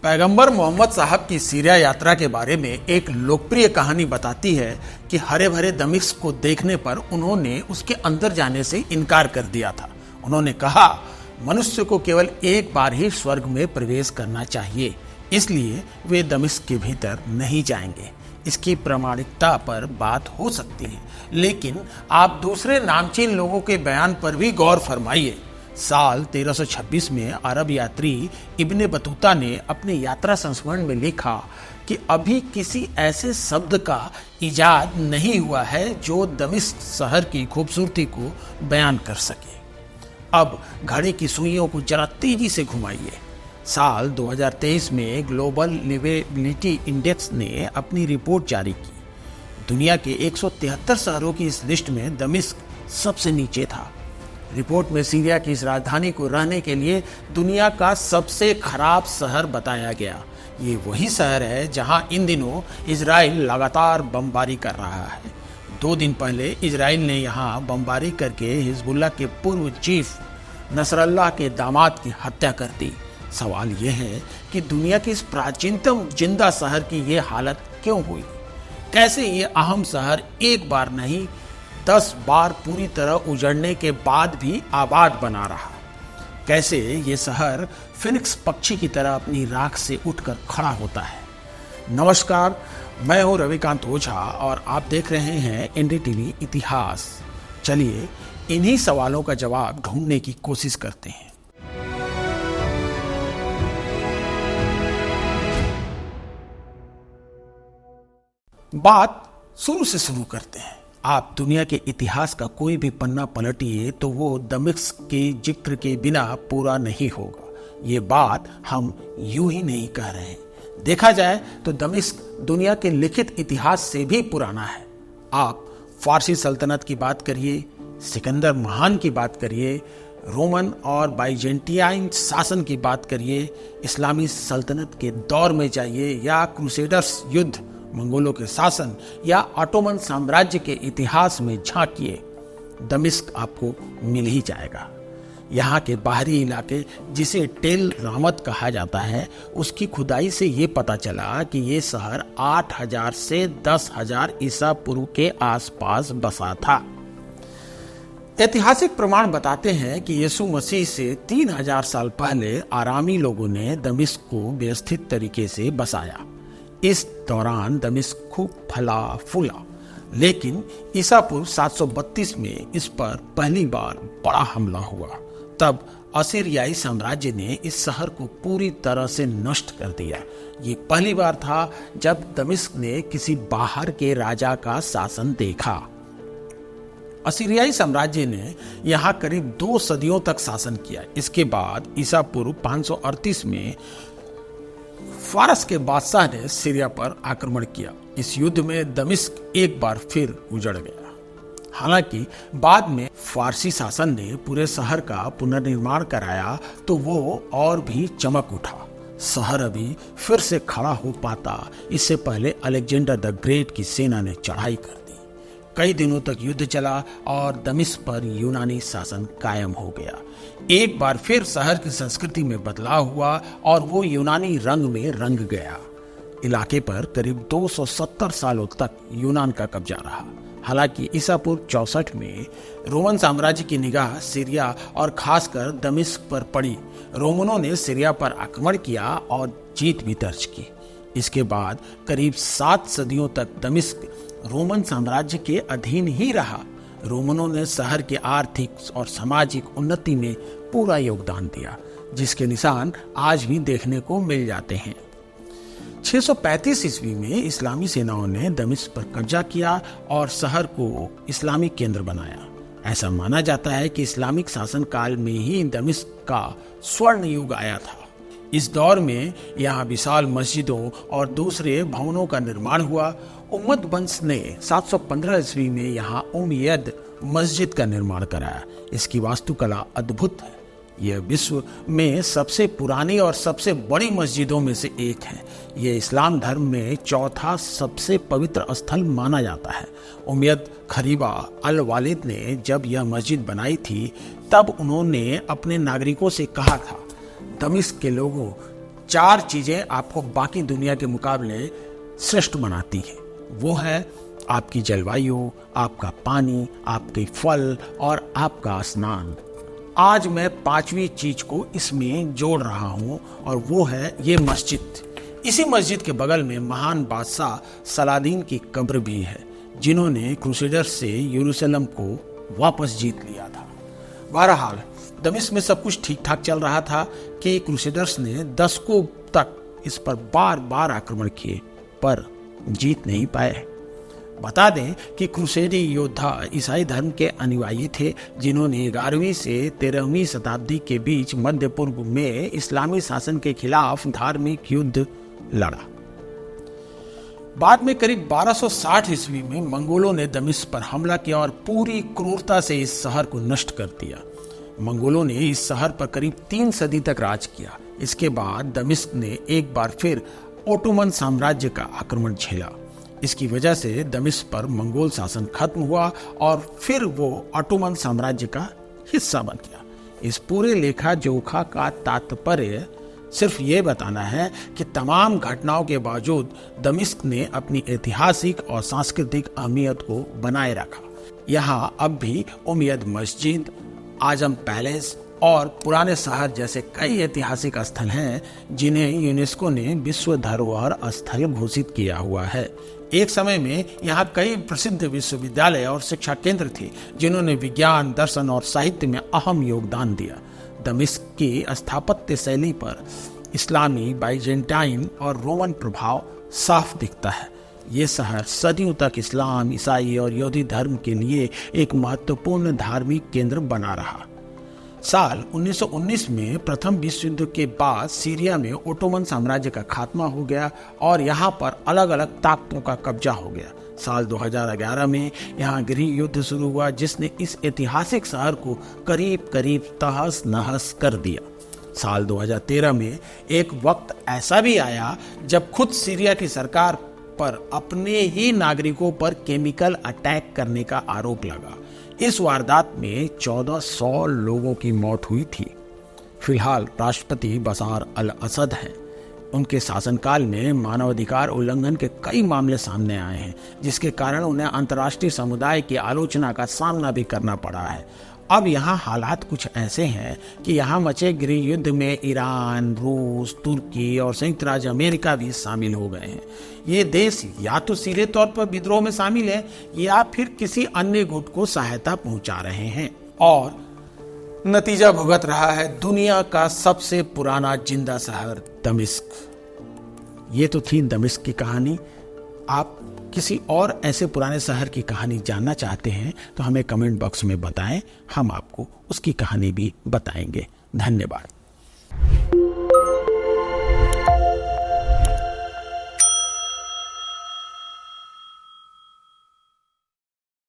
पैगंबर मोहम्मद साहब की सीरिया यात्रा के बारे में एक लोकप्रिय कहानी बताती है कि हरे भरे दमिश्क को देखने पर उन्होंने उसके अंदर जाने से इनकार कर दिया था। उन्होंने कहा, मनुष्य को केवल एक बार ही स्वर्ग में प्रवेश करना चाहिए, इसलिए वे दमिश्क के भीतर नहीं जाएंगे। इसकी प्रामाणिकता पर बात हो सकती है, लेकिन आप दूसरे नामचीन लोगों के बयान पर भी गौर फरमाइए। साल 1326 में अरब यात्री इब्ने बतूता ने अपने यात्रा संस्मरण में लिखा कि अभी किसी ऐसे शब्द का इजाद नहीं हुआ है जो दमिश्क शहर की खूबसूरती को बयान कर सके। अब घड़ी की सुइयों को जरा तेजी से घुमाइए। साल 2023 में ग्लोबल लिवेबिलिटी इंडेक्स ने अपनी रिपोर्ट जारी की। दुनिया के 173 शहरों की इस लिस्ट में दमिश्क सबसे नीचे था। रिपोर्ट में सीरिया की इस राजधानी को रहने के लिए दुनिया का सबसे खराब शहर बताया गया। ये वही शहर है जहां इन दिनों इजराइल लगातार बमबारी कर रहा है। 2 दिन पहले इजराइल ने यहां बमबारी करके हिजबुल्लाह के पूर्व चीफ नसरल्लाह के दामाद की हत्या कर दी। सवाल यह है कि दुनिया के इस प्राचीनतम जिंदा शहर की ये हालत क्यों हुई? कैसे ये अहम शहर एक बार नहीं 10 बार पूरी तरह उजड़ने के बाद भी आबाद बना रहा? कैसे ये शहर फिनिक्स पक्षी की तरह अपनी राख से उठकर खड़ा होता है? नमस्कार, मैं हूं रविकांत ओझा और आप देख रहे हैं एनडीटीवी इतिहास। चलिए इन्हीं सवालों का जवाब ढूंढने की कोशिश करते हैं। बात शुरू से शुरू करते हैं। आप दुनिया के इतिहास का कोई भी पन्ना पलटिए तो वो दमिश्क के जिक्र के बिना पूरा नहीं होगा। ये बात हम यूं ही नहीं कह रहे हैं। देखा जाए तो दमिश्क दुनिया के लिखित इतिहास से भी पुराना है। आप फारसी सल्तनत की बात करिए, सिकंदर महान की बात करिए, रोमन और बाइजेंटियाइन शासन की बात करिए, इस्लामी सल्तनत के दौर में जाइए या क्रूसेडर्स युद्ध, मंगोलों के शासन या ऑटोमन साम्राज्य के इतिहास में झांकिए, दमिश्क आपको मिल ही जाएगा। यहाँ के बाहरी इलाके जिसे टेल रामत कहा जाता है, उसकी खुदाई से ये पता चला कि ये शहर 8000 से 10,000 ईसा पूर्व के आसपास बसा था। ऐतिहासिक प्रमाण बताते हैं कि यीशु मसीह से 3000 साल पहले आरामी लोगों ने दमिश्क को व्यवस्थित तरीके से बसाया। इस दौरान दमिश्क खूब फला फूला, लेकिन ईसा पूर्व 732 में इस पर पहली बार बड़ा हमला हुआ। तब असीरियाई साम्राज्य ने इस शहर को पूरी तरह से नष्ट कर दिया। ये पहली बार था जब दमिश्क ने किसी बाहर के राजा का शासन देखा। असीरियाई साम्राज्य ने यहाँ करीब 2 सदियों तक शासन किया। इसके बाद ईसा पूर्व 538 में फारस के बादशाह ने सीरिया पर आक्रमण किया। इस युद्ध में दमिश्क एक बार फिर उजड़ गया। हालांकि बाद में फारसी शासन ने पूरे शहर का पुनर्निर्माण कराया तो वो और भी चमक उठा। शहर अभी फिर से खड़ा हो पाता, इससे पहले अलेक्जेंडर द ग्रेट की सेना ने चढ़ाई कर दी। कई दिनों तक युद्ध चला और दमिश्क पर यूनानी शासन कायम हो गया। एक बार फिर शहर की संस्कृति में बदलाव हुआ और वो यूनानी रंग में रंग गया। इलाके पर करीब 270 सालों तक यूनान का कब्जा रहा। हालांकि ईसा पूर्व 64 में रोमन साम्राज्य की निगाह सीरिया और खासकर दमिश्क पर पड़ी। रोमनों ने सीरिया पर आक्रमण किया और जीत भी दर्ज की। इसके बाद करीब 7 सदियों तक दमिश्क रोमन साम्राज्य के अधीन ही रहा। रोमनों ने शहर के आर्थिक और सामाजिक उन्नति में पूरा योगदान दिया, जिसके निशान आज भी देखने को मिल जाते हैं। 635 ईस्वी में इस्लामी सेनाओं ने दमिश्क पर कब्जा किया और शहर को इस्लामिक केंद्र बनाया। ऐसा माना जाता है कि इस्लामिक शासन काल में ही दमिश्क का स्वर्ण युग आया था। इस दौर में यहाँ विशाल मस्जिदों और दूसरे भवनों का निर्माण हुआ। उम्मद वंश ने 715 ईस्वी में यहाँ उमय्यद मस्जिद का निर्माण कराया। इसकी वास्तुकला अद्भुत है। यह विश्व में सबसे पुरानी और सबसे बड़ी मस्जिदों में से एक है। यह इस्लाम धर्म में चौथा सबसे पवित्र स्थल माना जाता है। उमय्यद खलीफा अल वालिद ने जब यह मस्जिद बनाई थी, तब उन्होंने अपने नागरिकों से कहा था, दमिश्क के लोगों, 4 चीजें आपको बाकी दुनिया के मुकाबले श्रेष्ठ बनाती हैं। वो है आपकी जलवायु, आपका पानी, आपके फल और आपका स्नान। आज मैं 5वीं चीज को इसमें जोड़ रहा हूं और वो है ये मस्जिद। इसी मस्जिद के बगल में महान बादशाह सलादीन की कब्र भी है, जिन्होंने क्रूसेडर्स से यरूशलेम को वापस जीत लिया था। बहरहाल दमिश्क में सब कुछ ठीक ठाक चल रहा था कि क्रूसेडर्स ने दशकों तक इस पर बार बार आक्रमण किए, पर जीत नहीं पाए। बता दें कि क्रूसेडी योद्धा ईसाई धर्म के अनुयायी थे, जिन्होंने 11वीं से 13वीं शताब्दी के बीच मध्य पूर्व में इस्लामी शासन के खिलाफ धार्मिक युद्ध लड़ा। बाद में करीब 1260 ईस्वी में मंगोलों ने दमिश्क पर हमला किया और पूरी क्रूरता से इस शहर को नष्ट कर दिया। मंगोलों ने इस शहर पर करीब 3 सदी तक राज किया। इसके बाद दमिश्क ने एक बार फिर ओटोमन साम्राज्य का आक्रमण झेला। इसकी वजह से दमिश्क पर मंगोल शासन खत्म हुआ और फिर वो ओटोमन साम्राज्य का हिस्सा बन गया। इस पूरे लेखा जोखा का तात्पर्य सिर्फ ये बताना है कि तमाम घटनाओं के बावजूद दमिश्क ने अपनी ऐतिहासिक और सांस्कृतिक अहमियत को बनाए रखा। यहाँ अब भी उमैयद मस्जिद, आजम पैलेस और पुराने शहर जैसे कई ऐतिहासिक स्थल हैं, जिन्हें यूनेस्को ने विश्व धरोहर स्थल घोषित किया हुआ है। एक समय में यहाँ कई प्रसिद्ध विश्वविद्यालय और शिक्षा केंद्र थे, जिन्होंने विज्ञान, दर्शन और साहित्य में अहम योगदान दिया। दमिश्क की स्थापत्य शैली पर इस्लामी, बाइजेंटाइन और रोमन प्रभाव साफ दिखता है। ये शहर सदियों तक इस्लाम, ईसाई और यहूदी धर्म के लिए एक महत्वपूर्ण धार्मिक केंद्र बना रहा। साल 1919 में प्रथम विश्व युद्ध के बाद सीरिया में ओटोमन साम्राज्य का खात्मा हो गया और यहाँ पर अलग अलग ताकतों का कब्जा हो गया। साल 2011 में यहाँ गृह युद्ध शुरू हुआ, जिसने इस ऐतिहासिक शहर को करीब करीब तहस नहस कर दिया। साल 2013 में एक वक्त ऐसा भी आया जब खुद सीरिया की सरकार पर अपने ही नागरिकों पर केमिकल अटैक करने का आरोप लगा। इस वारदात में 1400 लोगों की मौत हुई थी। फिलहाल राष्ट्रपति बशार अल असद हैं। उनके शासनकाल में मानवाधिकार उल्लंघन के कई मामले सामने आए हैं, जिसके कारण उन्हें अंतर्राष्ट्रीय समुदाय की आलोचना का सामना भी करना पड़ा है। अब यहाँ हालात कुछ ऐसे हैं कि यहाँ मचे गृह युद्ध में ईरान, रूस, तुर्की और संयुक्त राज्य अमेरिका भी शामिल हो गए हैं। ये देश या तो सीधे तौर पर विद्रोह में शामिल है या फिर किसी अन्य गुट को सहायता पहुंचा रहे हैं, और नतीजा भुगत रहा है दुनिया का सबसे पुराना जिंदा शहर दमिश्क। ये तो थी दमिश्क की कहानी। आप किसी और ऐसे पुराने शहर की कहानी जानना चाहते हैं तो हमें कमेंट बॉक्स में बताएं, हम आपको उसकी कहानी भी बताएंगे। धन्यवाद।